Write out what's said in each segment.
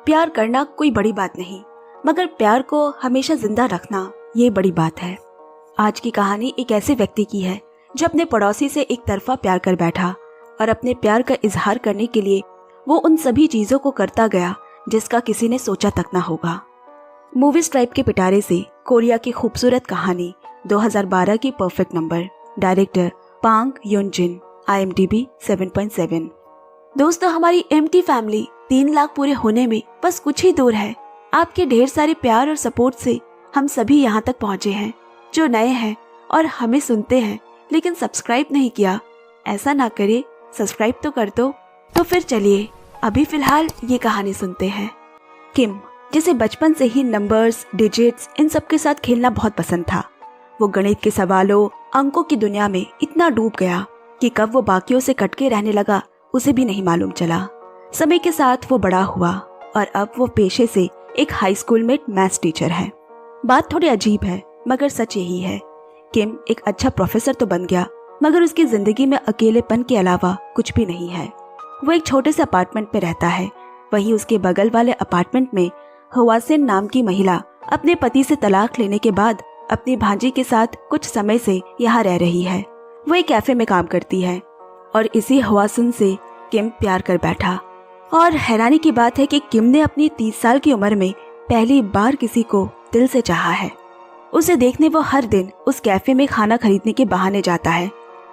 प्यार करना कोई बड़ी बात नहीं, मगर प्यार को हमेशा जिंदा रखना ये बड़ी बात है। आज की कहानी एक ऐसे व्यक्ति की है जो अपने पड़ोसी से एक तरफा प्यार कर बैठा और अपने प्यार का इजहार करने के लिए वो उन सभी चीजों को करता गया जिसका किसी ने सोचा तक ना होगा। मूवी स्ट्राइप के पिटारे से कोरिया की खूबसूरत कहानी 2012 की परफेक्ट नंबर, डायरेक्टर पांग युन जिन, IMDb 7.7। दोस्तों, हमारी एम्प्टी फैमिली 3 लाख पूरे होने में बस कुछ ही दूर है। आपके ढेर सारे प्यार और सपोर्ट से हम सभी यहाँ तक पहुँचे हैं। जो नए हैं और हमें सुनते हैं लेकिन सब्सक्राइब नहीं किया, ऐसा ना करे, सब्सक्राइब तो कर दो। तो फिर चलिए अभी फिलहाल ये कहानी सुनते हैं। किम, जिसे बचपन से ही नंबर्स, डिजिट्स इन सब के साथ खेलना बहुत पसंद था। वो गणित के सवालों, अंकों की दुनिया में इतना डूब गया कि कब वो बाकियों से कटके रहने लगा उसे भी नहीं मालूम चला। समय के साथ वो बड़ा हुआ और अब वो पेशे से एक हाई स्कूल में मैथ्स टीचर है। बात थोड़ी अजीब है मगर सच यही है। किम एक अच्छा प्रोफेसर तो बन गया, मगर उसकी जिंदगी में अकेलेपन के अलावा कुछ भी नहीं है। वो एक छोटे से अपार्टमेंट में रहता है। वहीं उसके बगल वाले अपार्टमेंट में हवासिन नाम की महिला अपने पति से तलाक लेने के बाद अपनी भांजी के साथ कुछ समय से यहाँ रह रही है। वो एक कैफे में काम करती है और इसी हवासिन से किम प्यार कर बैठा। और हैरानी की बात है कि किम ने अपनी 30 साल की उम्र में पहली बार किसी को दिल से चाहा है। उसे देखने वो हर दिन उस कैफे में खाना खरीदने के बहाने जाता है।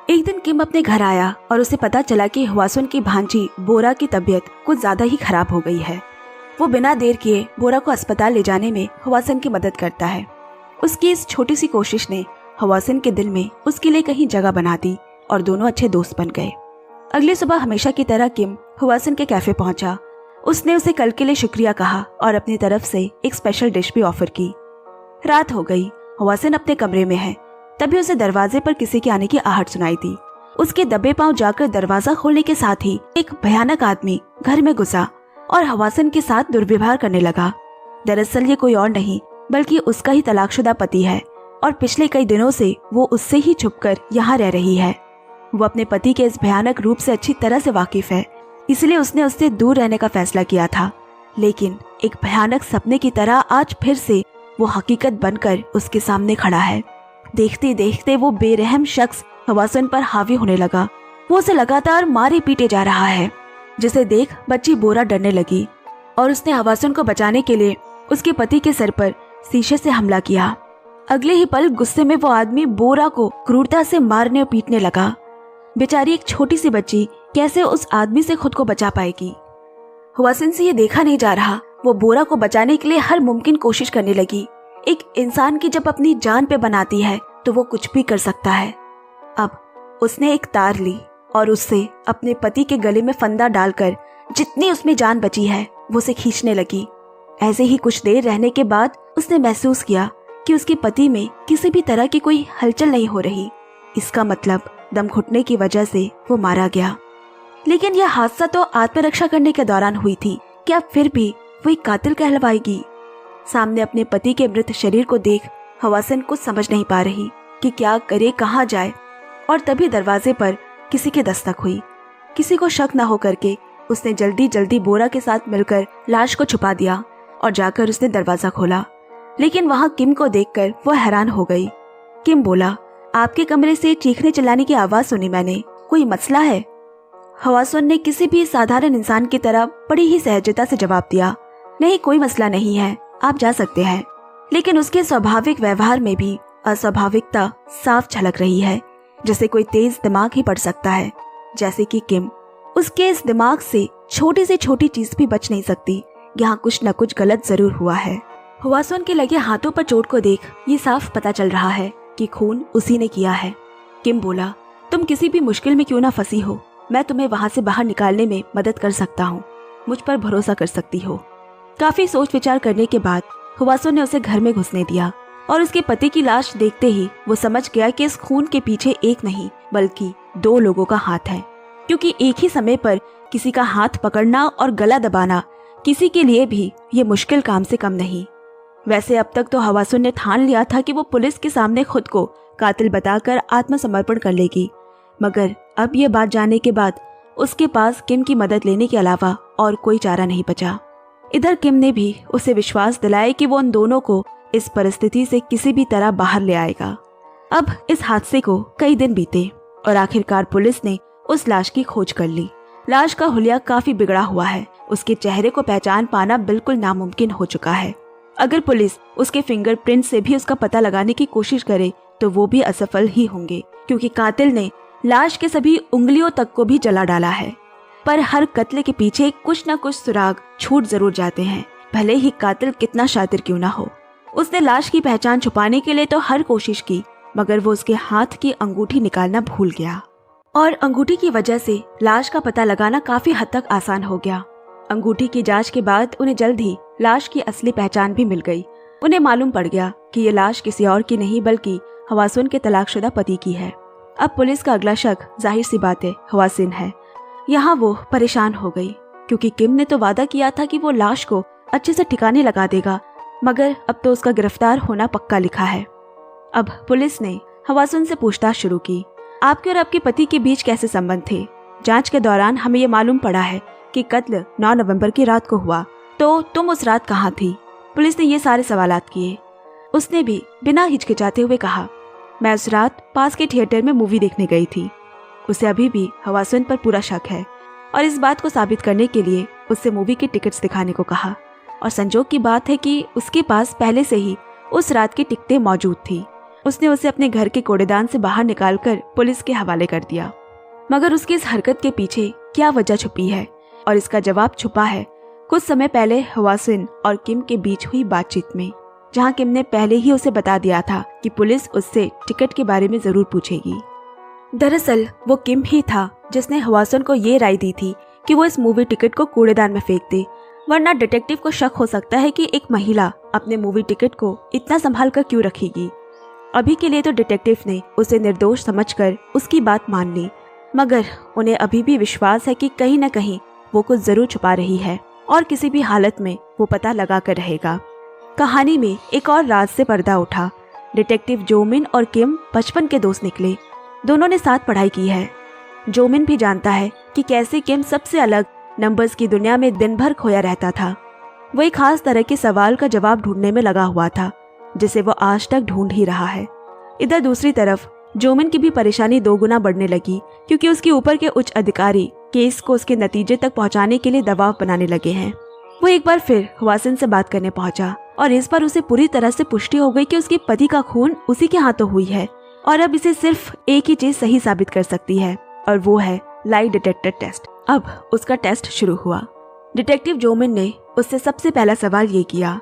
एक दिन किम अपने घर आया और उसे पता चला कि हवासुन की भांजी बोरा की तबीयत कुछ ज्यादा ही खराब हो गई है। वो बिना देर किए बोरा को अस्पताल ले जाने में हवासन की मदद करता है। उसकी इस छोटी सी कोशिश ने हवासन के दिल में उसके लिए कहीं जगह बना दी और दोनों अच्छे दोस्त बन गए। अगली सुबह हमेशा की तरह किम हवासन के कैफे पहुंचा। उसने उसे कल के लिए शुक्रिया कहा और अपनी तरफ से एक स्पेशल डिश भी ऑफर की। रात हो गई। हवासन अपने कमरे में है, तभी उसे दरवाजे पर किसी के आने की आहट सुनाई दी। उसके दबे पांव जाकर दरवाजा खोलने के साथ ही एक भयानक आदमी घर में घुसा और हवासन के साथ दुर्व्यवहार करने लगा। दरअसल ये कोई और नहीं बल्कि उसका ही तलाकशुदा पति है और पिछले कई दिनों से वो उससे ही छुपकर यहाँ रह रही है। वो अपने पति के इस भयानक रूप से अच्छी तरह से वाकिफ है, इसलिए उसने उससे दूर रहने का फैसला किया था। लेकिन एक भयानक सपने की तरह आज फिर से वो हकीकत बनकर उसके सामने खड़ा है। देखते देखते वो बेरहम शख्स हवासन पर हावी होने लगा। वो उसे लगातार मारे पीटे जा रहा है, जिसे देख बच्ची बोरा डरने लगी और उसने हवासन को बचाने के लिए उसके पति के सर पर शीशे से हमला किया। अगले ही पल गुस्से में वो आदमी बोरा को क्रूरता से मारने और पीटने लगा। बेचारी एक छोटी सी बच्ची कैसे उस आदमी से खुद को बचा पाएगी। हवासन से ये देखा नहीं जा रहा। वो बोरा को बचाने के लिए हर मुमकिन कोशिश करने लगी। एक इंसान की जब अपनी जान पे बनाती है तो वो कुछ भी कर सकता है। अब उसने एक तार ली और उससे अपने पति के गले में फंदा डालकर जितनी उसमें जान बची है वो उसे खींचने लगी। ऐसे ही कुछ देर रहने के बाद उसने महसूस किया कि उसके पति में किसी भी तरह की कोई हलचल नहीं हो रही। इसका मतलब दम घुटने की वजह से वो मारा गया। लेकिन यह हादसा तो आत्मरक्षा करने के दौरान हुई थी, क्या फिर भी वो एक कातिल कहलवाएगी? सामने अपने पति के मृत शरीर को देख हवासन कुछ समझ नहीं पा रही कि क्या करे, कहाँ जाए। और तभी दरवाजे पर किसी की दस्तक हुई। किसी को शक न हो करके उसने जल्दी जल्दी बोरा के साथ मिलकर लाश को छुपा दिया और जाकर उसने दरवाजा खोला। लेकिन वहाँ किम को देखकर वो हैरान हो गई। किम बोला, आपके कमरे से चीखने चिल्लाने की आवाज सुनी मैंने, कोई मसला है? हवासन ने किसी भी साधारण इंसान की तरह बड़ी ही सहजता से जवाब दिया, नहीं कोई मसला नहीं है, आप जा सकते हैं। लेकिन उसके स्वाभाविक व्यवहार में भी अस्वाभाविकता साफ झलक रही है, जैसे कोई तेज दिमाग ही पढ़ सकता है। जैसे कि किम, उसके इस दिमाग से छोटी से छोटी चीज भी बच नहीं सकती। यहाँ कुछ न कुछ गलत जरूर हुआ है। हवासन के लगे हाथों पर चोट को देख ये साफ पता चल रहा है कि खून उसी ने किया है। किम बोला, तुम किसी भी मुश्किल में क्यों ना फंसी हो, मैं तुम्हें वहाँ से बाहर निकालने में मदद कर सकता हूँ, मुझ पर भरोसा कर सकती हो। काफी सोच विचार करने के बाद हवासन ने उसे घर में घुसने दिया और उसके पति की लाश देखते ही वो समझ गया कि इस खून के पीछे एक नहीं बल्कि 2 लोगों का हाथ है, क्योंकि एक ही समय पर किसी का हाथ पकड़ना और गला दबाना किसी के लिए भी ये मुश्किल काम से कम नहीं। वैसे अब तक तो हवासन ने ठान लिया था कि वो पुलिस के सामने खुद को कातिल बताकर आत्मसमर्पण कर लेगी, मगर अब ये बात जानने के बाद उसके पास किम की मदद लेने के अलावा और कोई चारा नहीं बचा। इधर किम ने भी उसे विश्वास दिलाया कि वो उन दोनों को इस परिस्थिति से किसी भी तरह बाहर ले आएगा। अब इस हादसे को कई दिन बीते और आखिरकार पुलिस ने उस लाश की खोज कर ली। लाश का हुलिया काफी बिगड़ा हुआ है। उसके चेहरे को पहचान पाना बिल्कुल नामुमकिन हो चुका है। अगर पुलिस उसके फिंगरप्रिंट से भी उसका पता लगाने की कोशिश करे तो वो भी असफल ही होंगे, क्योंकि कातिल ने लाश के सभी उंगलियों तक को भी जला डाला है। पर हर कत्ल के पीछे कुछ न कुछ सुराग छूट जरूर जाते हैं, भले ही कातिल कितना शातिर क्यों ना हो। उसने लाश की पहचान छुपाने के लिए तो हर कोशिश की, मगर वो उसके हाथ की अंगूठी निकालना भूल गया और अंगूठी की वजह से लाश का पता लगाना काफी हद तक आसान हो गया। अंगूठी की जांच के बाद उन्हें जल्द ही लाश की असली पहचान भी मिल गई। उन्हें मालूम पड़ गया कि ये लाश किसी और की नहीं बल्कि हवासुन के तलाकशुदा पति की है। अब पुलिस का अगला शक जाहिर सी बात है हवासिन है। यहाँ वो परेशान हो गई, क्योंकि किम ने तो वादा किया था कि वो लाश को अच्छे से ठिकाने लगा देगा, मगर अब तो उसका गिरफ्तार होना पक्का लिखा है। अब पुलिस ने हवासुन से पूछताछ शुरू की। आपके और आपके पति के बीच कैसे संबंध थे? जांच के दौरान हमें ये मालूम पड़ा है कि कत्ल 9 नवंबर की रात को हुआ, तो तुम उस रात कहाँ थी? पुलिस ने ये सारे सवालात किए। उसने भी बिना हिचकिचाते हुए कहा, मैं उस रात पास के थिएटर में मूवी देखने गई थी। उसे अभी भी हवासुन पर पूरा शक है और इस बात को साबित करने के लिए उससे मूवी के टिकट्स दिखाने को कहा। और संजोग की बात है कि उसके पास पहले से ही उस रात की टिकटें मौजूद थी। उसने उसे अपने घर के कूड़ेदान से बाहर निकालकर पुलिस के हवाले कर दिया। मगर उसकी इस हरकत के पीछे क्या वजह छुपी है, और इसका जवाब छुपा है कुछ समय पहले हवासिन और किम के बीच हुई बातचीत में, जहां किम ने पहले ही उसे बता दिया था कि पुलिस उससे टिकट के बारे में जरूर पूछेगी। दरअसल वो किम ही था जिसने हवासन को ये राय दी थी कि वो इस मूवी टिकट को कूड़ेदान में फेंक दे, वरना डिटेक्टिव को शक हो सकता है कि एक महिला अपने मूवी टिकट को इतना संभाल कर क्यों रखेगी। अभी के लिए तो डिटेक्टिव ने उसे निर्दोष समझकर उसकी बात मान ली, मगर उन्हें अभी भी विश्वास है कि कहीं न कहीं वो कुछ जरूर छुपा रही है और किसी भी हालत में वो पता लगा कर रहेगा। कहानी में एक और राज से पर्दा उठा। डिटेक्टिव जोमिन और किम बचपन के दोस्त निकले। दोनों ने साथ पढ़ाई की है। जोमिन भी जानता है कि कैसे किम सबसे अलग नंबर्स की दुनिया में दिन भर खोया रहता था। वो एक खास तरह के सवाल का जवाब ढूंढने में लगा हुआ था, जिसे वो आज तक ढूंढ ही रहा है। इधर दूसरी तरफ जोमिन की भी परेशानी 2 गुना बढ़ने लगी, क्योंकि उसके ऊपर के उच्च अधिकारी केस को उसके नतीजे तक पहुंचाने के लिए दबाव बनाने लगे हैं। वो एक बार फिर हवासिन से बात करने पहुंचा और इस बार उसे पूरी तरह से पुष्टि हो गई कि उसके पति का खून उसी के हाथों हुई है और अब इसे सिर्फ एक ही चीज सही साबित कर सकती है, और वो है लाई डिटेक्टर टेस्ट। अब उसका टेस्ट शुरू हुआ। डिटेक्टिव जोमिन ने उससे सबसे पहला सवाल ये किया,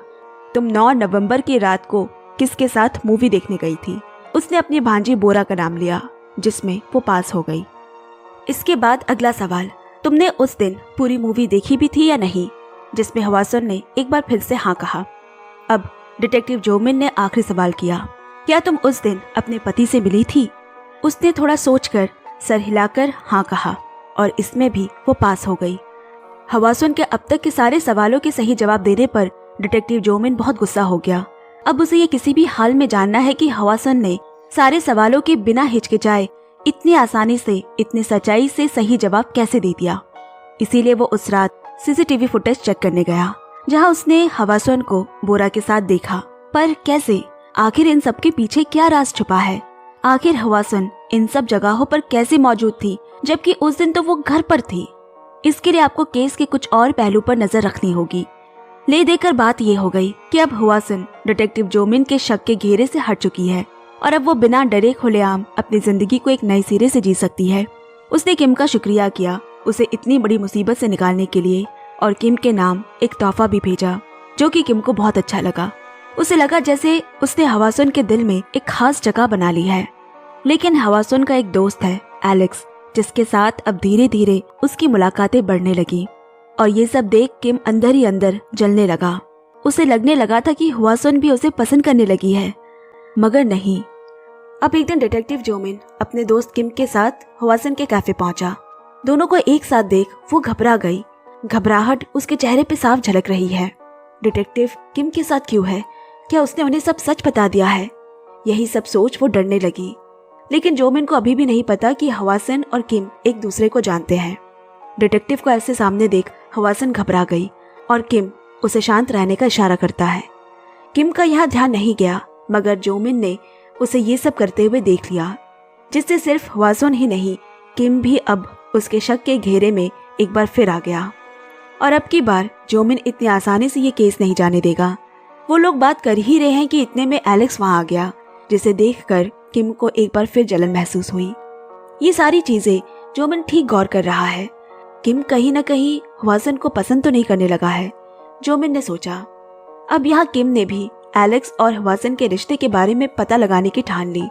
तुम 9 नवंबर की रात को किसके साथ मूवी देखने गई थी? उसने अपनी भांजी बोरा का नाम लिया, जिसमें वो पास हो गई। इसके बाद अगला सवाल, तुमने उस दिन पूरी मूवी देखी भी थी या नहीं? जिसमें हवासन ने एक बार फिर से हाँ कहा। अब डिटेक्टिव जोमिन ने आखिरी सवाल किया, क्या तुम उस दिन अपने पति से मिली थी? उसने थोड़ा सोचकर सर हिलाकर हाँ कहा और इसमें भी वो पास हो गई। हवासन के अब तक के सारे सवालों के सही जवाब देने पर डिटेक्टिव जोमिन बहुत गुस्सा हो गया। अब उसे ये किसी भी हाल में जानना है कि हवासन ने सारे सवालों के बिना हिचकिचाए इतनी आसानी से, इतनी सच्चाई से सही जवाब कैसे दे दिया। इसीलिए वो उस रात सीसीटीवी फुटेज चेक करने गया, जहां उसने हवासन को बोरा के साथ देखा। पर कैसे? आखिर इन सब के पीछे क्या राज छुपा है? आखिर हवासन इन सब जगहों पर कैसे मौजूद थी, जबकि उस दिन तो वो घर पर थी? इसके लिए आपको केस के कुछ और पहलू पर नजर रखनी होगी। ले देकर बात ये हो गई कि अब हवासन डिटेक्टिव जोमिन के शक के घेरे से हट चुकी है और अब वो बिना डरे खुलेआम अपनी जिंदगी को एक नए सिरे से जी सकती है। उसने किम का शुक्रिया किया उसे इतनी बड़ी मुसीबत से निकालने के लिए, और किम के नाम एक तोहफा भी भेजा, जो कि किम को बहुत अच्छा लगा। उसे लगा जैसे उसने हवासन के दिल में एक खास जगह बना ली है। लेकिन हवासन का एक दोस्त है एलेक्स, जिसके साथ अब धीरे धीरे उसकी मुलाकातें बढ़ने लगी, और ये सब देख किम अंदर ही अंदर जलने लगा। उसे लगने लगा था कि हवासन भी उसे पसंद करने लगी है, मगर नहीं। अब एक दिन डिटेक्टिव जोमिन अपने दोस्त किम के साथ हवासन के कैफे पहुंचा। दोनों को एक साथ देख वो घबरा गई। घबराहट उसके चेहरे पे साफ झलक रही है। डिटेक्टिव किम के साथ क्यों है? क्या उसने उन्हें सब सच बता दिया है? यही सब सोच वो डरने लगी। लेकिन जोमिन को अभी भी नहीं पता कि हवासन और किम एक दूसरे को जानते हैं। डिटेक्टिव को ऐसे सामने देख हवासन घबरा गई और किम उसे शांत रहने का इशारा करता है। किम का यहाँ ध्यान नहीं गया, मगर जोमिन ने उसे ये सब करते हुए देख लिया, जिससे सिर्फ हवासुन ही नहीं, किम भी अब उसके शक के घेरे में एक बार फिर आ गया। और अब की बार जोमिन इतनी आसानी से ये केस नहीं जाने देगा। वो लोग बात कर ही रहे हैं कि इतने में एलेक्स वहां आ गया, जिसे देखकर किम को एक बार फिर जलन महसूस हुई। ये सारी चीजें जोमिन ठीक गौर कर रहा है। किम कहीं न कहीं हवासन को पसंद तो नहीं करने लगा है, जोमिन ने सोचा। अब यहाँ किम ने भी एलेक्स और हवासन के रिश्ते के बारे में पता लगाने की ठान ली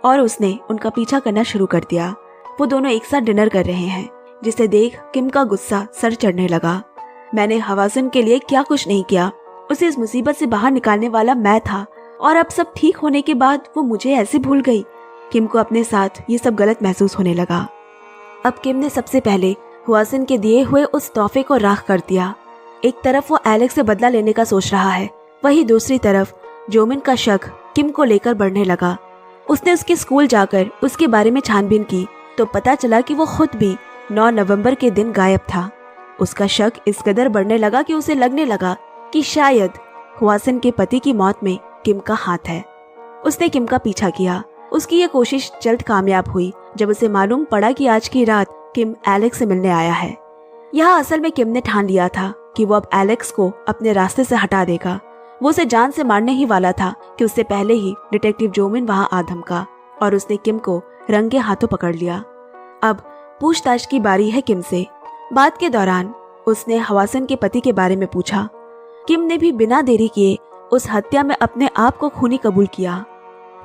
और उसने उनका पीछा करना शुरू कर दिया। वो दोनों एक साथ डिनर कर रहे हैं, जिसे देख किम का गुस्सा सर चढ़ने लगा। मैंने हवासन के लिए क्या कुछ नहीं किया, उसे इस मुसीबत से बाहर निकालने वाला मैं था, और अब सब ठीक होने के बाद वो मुझे ऐसे भूल गई। किम को अपने साथ ये सब गलत महसूस होने लगा। अब किम ने सबसे पहले हवासन के दिए हुए उस तोहफे को राख कर दिया। एक तरफ वो एलेक्स से बदला लेने का सोच रहा है, वहीं दूसरी तरफ जोमिन का शक किम को लेकर बढ़ने लगा। उसने उसके स्कूल जाकर उसके बारे में छानबीन की तो पता चला कि वो खुद भी 9 नवंबर के दिन गायब था। उसका शक इस कदर बढ़ने लगा कि उसे लगने लगा कि शायद हवासन के पति की मौत में किम का हाथ है। उसने किम का पीछा किया। उसकी ये कोशिश जल्द कामयाब हुई जब उसे मालूम पड़ा कि आज की रात किम एलेक्स से मिलने आया है। यहाँ असल में किम ने ठान लिया था कि वो अब एलेक्स को अपने रास्ते से हटा देगा। वो उसे जान से मारने ही वाला था कि उससे पहले ही डिटेक्टिव जोमिन वहां आ धमका और उसने किम को रंगे हाथों पकड़ लिया। अब पूछताछ की बारी है किम से। बात के दौरान उसने हवासन के पति के बारे में पूछा। किम ने भी बिना देरी किए उस हत्या में अपने आप को खूनी कबूल किया,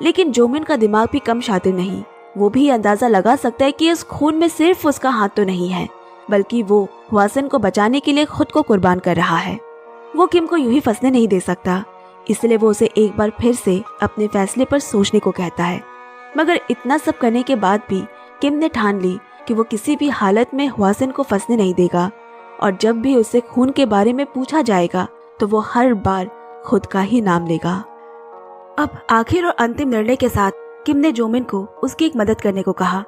लेकिन जोमिन का दिमाग भी कम शातिर नहीं। वो भी अंदाजा लगा सकता है कि इस खून में सिर्फ उसका हाथ तो नहीं है, बल्कि वो हवासन को बचाने के लिए खुद को कुर्बान कर रहा है। वो किम को यूं ही फंसने नहीं दे सकता, इसलिए वो उसे एक बार फिर से अपने फैसले पर सोचने को कहता है। मगर इतना सब करने के बाद भी किम ने ठान ली कि वो किसी भी हालत में हवासन को फंसने नहीं देगा, और जब भी उससे खून के बारे में पूछा जाएगा तो वो हर बार खुद का ही नाम लेगा। अब आखिर और अंतिम निर्णय के साथ किम ने जोमिन को उसकी एक मदद करने को कहा।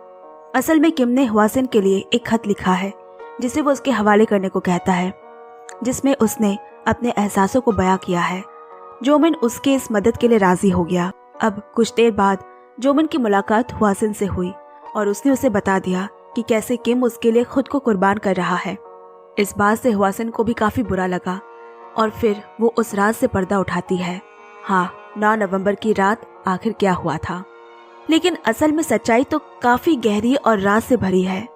असल में किम ने हवासन के लिए एक खत लिखा है, जिसे वो उसके हवाले करने को कहता है, जिसमें उसने अपने एहसासों को बयां किया है। जोमिन उसके इस मदद के लिए राजी हो गया। अब कुछ देर बाद जोमिन की मुलाकात हवासन से हुई और उसने उसे बता दिया कि कैसे किम उसके लिए खुद को कुर्बान कर रहा है। इस बात से हवासन को भी काफी बुरा लगा और फिर वो उस रात से पर्दा उठाती है। हाँ, 9 नवंबर की रात आखिर क्या हुआ था, लेकिन असल में सच्चाई तो काफी गहरी और राज से भरी है।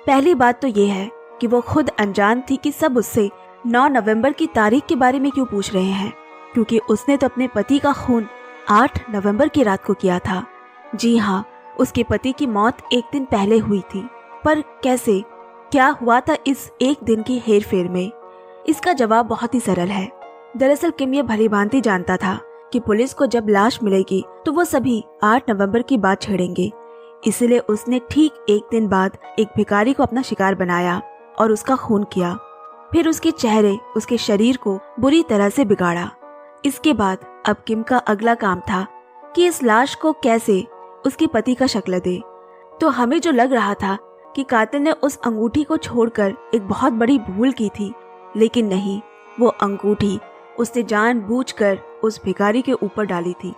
पहली बात तो ये है कि वो खुद अनजान थी कि सब उससे 9 नवंबर की तारीख के बारे में क्यों पूछ रहे हैं, क्योंकि उसने तो अपने पति का खून 8 नवंबर की रात को किया था। जी हाँ, उसके पति की मौत एक दिन पहले हुई थी, पर कैसे, क्या हुआ था इस एक दिन की हेरफेर में? इसका जवाब बहुत ही सरल है। दरअसल किम ये भलीभांति जानता था कि पुलिस को जब लाश मिलेगी तो वो सभी 8 नवंबर की बात छेड़ेंगे, इसलिए उसने ठीक एक दिन बाद एक भिखारी को अपना शिकार बनाया और उसका खून किया। फिर उसके चेहरे, उसके शरीर को बुरी तरह से बिगाड़ा। इसके बाद अब किम का अगला काम था कि इस लाश को कैसे उसके पति का शक्ल दे। तो हमें जो लग रहा था कि कातिल ने उस अंगूठी को छोड़कर एक बहुत बड़ी भूल की थी, लेकिन नहीं, वो अंगूठी उसने जानबूझकर उस भिखारी के ऊपर डाली थी,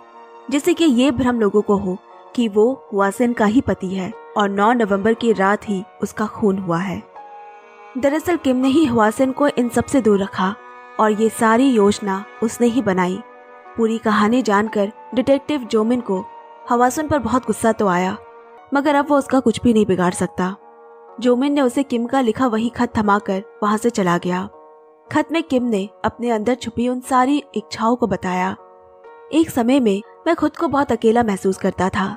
जिससे कि ये भ्रम लोगों को हो कि वो हवासन का ही पति है और 9 नवंबर की रात ही उसका खून हुआ है। दरअसल किम ने ही हवासन को इन सब से दूर रखा और ये सारी योजना उसने ही बनाई। पूरी कहानी जानकर डिटेक्टिव जोमिन को हवासन पर बहुत गुस्सा तो आया, मगर अब वो उसका कुछ भी नहीं बिगाड़ सकता। जोमिन ने उसे किम का लिखा वही खत थमाकर वहां से चला गया। खत में किम ने अपने अंदर छुपी उन सारी इच्छाओं को बताया। एक समय में मैं खुद को बहुत अकेला महसूस करता था,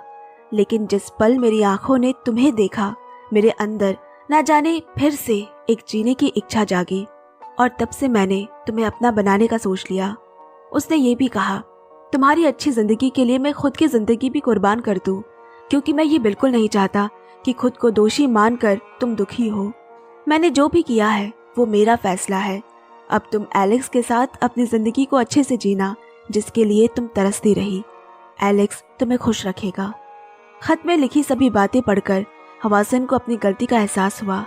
लेकिन जिस पल मेरी आंखों ने तुम्हें देखा, मेरे अंदर ना जाने फिर से एक जीने की इच्छा जागी और तब से मैंने तुम्हें अपना बनाने का सोच लिया। उसने ये भी कहा, तुम्हारी अच्छी जिंदगी के लिए मैं खुद की जिंदगी भी कुर्बान कर दूं, क्योंकि मैं ये बिल्कुल नहीं चाहता कि खुद को दोषी मानकर तुम दुखी हो। मैंने जो भी किया है वो मेरा फैसला है। अब तुम एलेक्स के साथ अपनी जिंदगी को अच्छे से जीना, जिसके लिए तुम तरसती रही। एलेक्स तुम्हें खुश रखेगा। खत में लिखी सभी बातें पढ़कर हवासन को अपनी गलती का एहसास हुआ।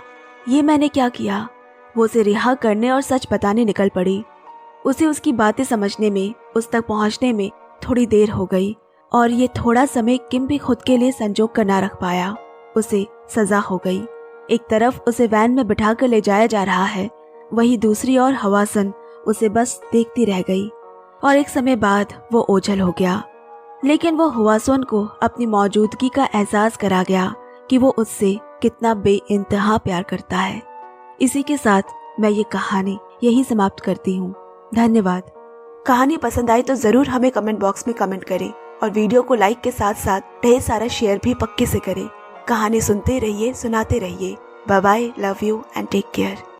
ये मैंने क्या किया? वो उसे रिहा करने और सच बताने निकल पड़ी। उसे उसकी बातें समझने में, उस तक पहुंचने में थोड़ी देर हो गई और ये थोड़ा समय किम भी खुद के लिए संजोग कर ना रख पाया। उसे सजा हो गई। एक तरफ उसे वैन में बिठा कर ले जाया जा रहा है, वहीं दूसरी ओर हवासन उसे बस देखती रह गई और एक समय बाद वो ओझल हो गया। लेकिन वो हवासन को अपनी मौजूदगी का एहसास करा गया कि वो उससे कितना बेइंतहा प्यार करता है। इसी के साथ मैं ये कहानी यही समाप्त करती हूँ। धन्यवाद। कहानी पसंद आई तो जरूर हमें कमेंट बॉक्स में कमेंट करें और वीडियो को लाइक के साथ साथ ढेर सारा शेयर भी पक्के से करें। कहानी सुनते रहिए, सुनाते रहिए। Bye bye, love you and take care.